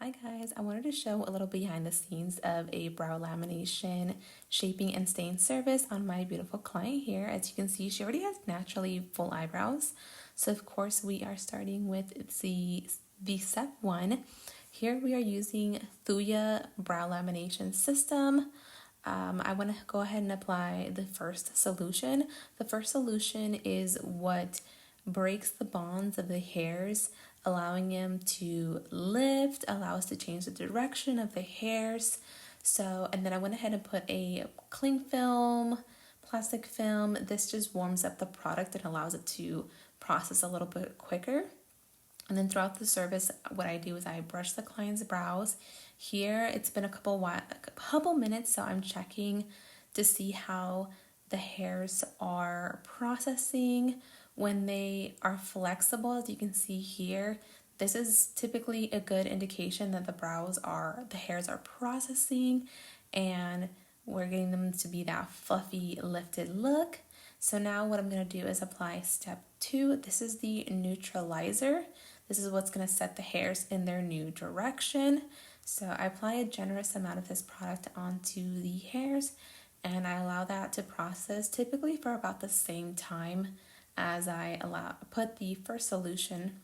Hi guys, I wanted to show a little behind the scenes of a brow lamination, shaping and stain service on my beautiful client here. As you can see, she already has naturally full eyebrows. So of course we are starting with the step one. Here we are using Thuya brow lamination system. I want to go ahead and apply the first solution. The first solution is what breaks the bonds of the hairs, allowing them to lift, allow us to change the direction of the hairs. So, and then I went ahead and put a cling film, plastic film. This just warms up the product and allows it to process a little bit quicker. And then throughout the service, what I do is I brush the client's brows. Here, it's been a couple minutes, so I'm checking to see how the hairs are processing. When they are flexible, as you can see here, this is typically a good indication that the hairs are processing and we're getting them to be that fluffy, lifted look. So now what I'm going to do is apply step 2. This is the neutralizer. This is what's going to set the hairs in their new direction. So I apply a generous amount of this product onto the hairs and I allow that to process typically for about the same time as I put the first solution.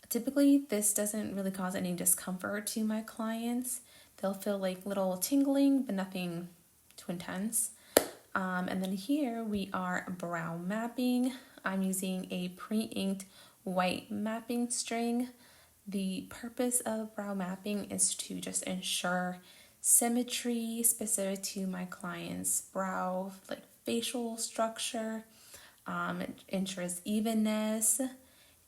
Typically, this doesn't really cause any discomfort to my clients. They'll feel like little tingling, but nothing too intense. And then here we are brow mapping. I'm using a pre-inked white mapping string. The purpose of brow mapping is to just ensure symmetry specific to my client's brow, like facial structure. It ensures evenness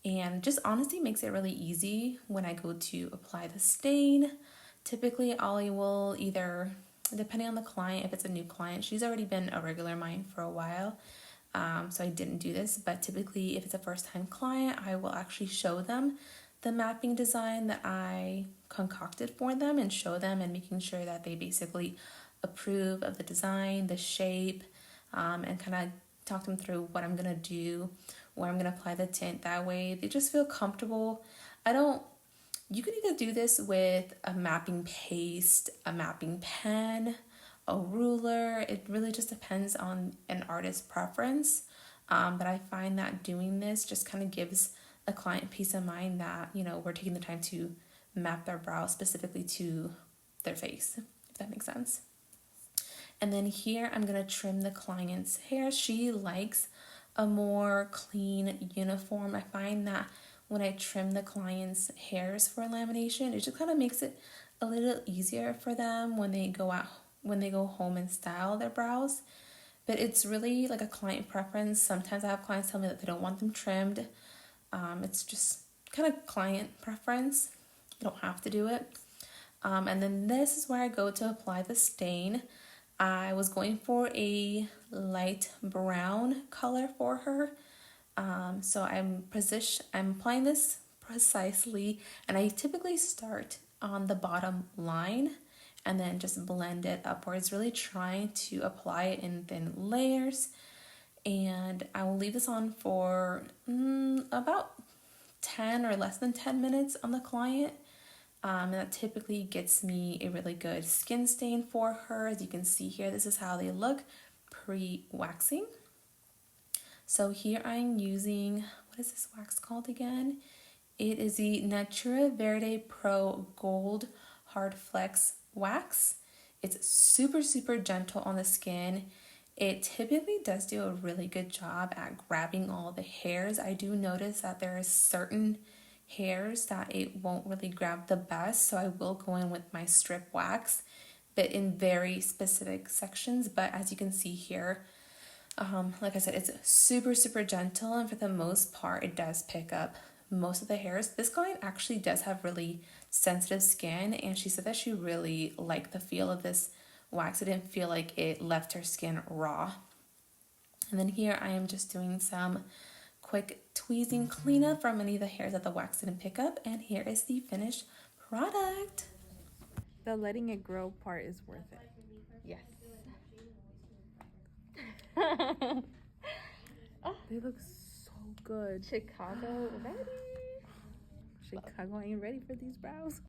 and just honestly makes it really easy when I go to apply the stain. Typically, I will either, depending on the client, if it's a new client, she's already been a regular mine for a while, so I didn't do this, but typically if it's a first-time client, I will actually show them the mapping design that I concocted for them and show them and making sure that they basically approve of the design, the shape, and kind of talk them through what I'm gonna do, where I'm gonna apply the tint. That way they just feel comfortable. You can either do this with a mapping paste, a mapping pen, a ruler. It really just depends on an artist's preference. But I find that doing this just kind of gives a client peace of mind that, we're taking the time to map their brow specifically to their face, if that makes sense. And then here I'm going to trim the client's hair. She likes a more clean uniform. I find that when I trim the client's hairs for lamination, it just kind of makes it a little easier for them when they go home and style their brows. But it's really like a client preference. Sometimes I have clients tell me that they don't want them trimmed. It's just kind of client preference. You don't have to do it. And then this is where I go to apply the stain. I was going for a light brown color for her. So I'm applying this precisely, and I typically start on the bottom line and then just blend it upwards, really trying to apply it in thin layers. And I will leave this on for about 10 or less than 10 minutes on the client. And that typically gets me a really good skin stain for her. As you can see here, this is how they look pre-waxing. So here I'm using, what is this wax called again? It is the NATURAVERDE PRO Gold Hard Flex Wax. It's super, super gentle on the skin. It typically does do a really good job at grabbing all the hairs. I do notice that there is certain hairs that it won't really grab the best, so I will go in with my strip wax, but in very specific sections. But as you can see here, like I said, it's super, super gentle, and for the most part, it does pick up most of the hairs. This client actually does have really sensitive skin, and she said that she really liked the feel of this wax. It didn't feel like it left her skin raw. And then here I am just doing some quick tweezing cleanup from any of the hairs that the wax didn't pick up, and here is the finished product. The letting it grow part is worth it. Yes. Oh, they look so good. Chicago ready. Chicago ain't ready for these brows.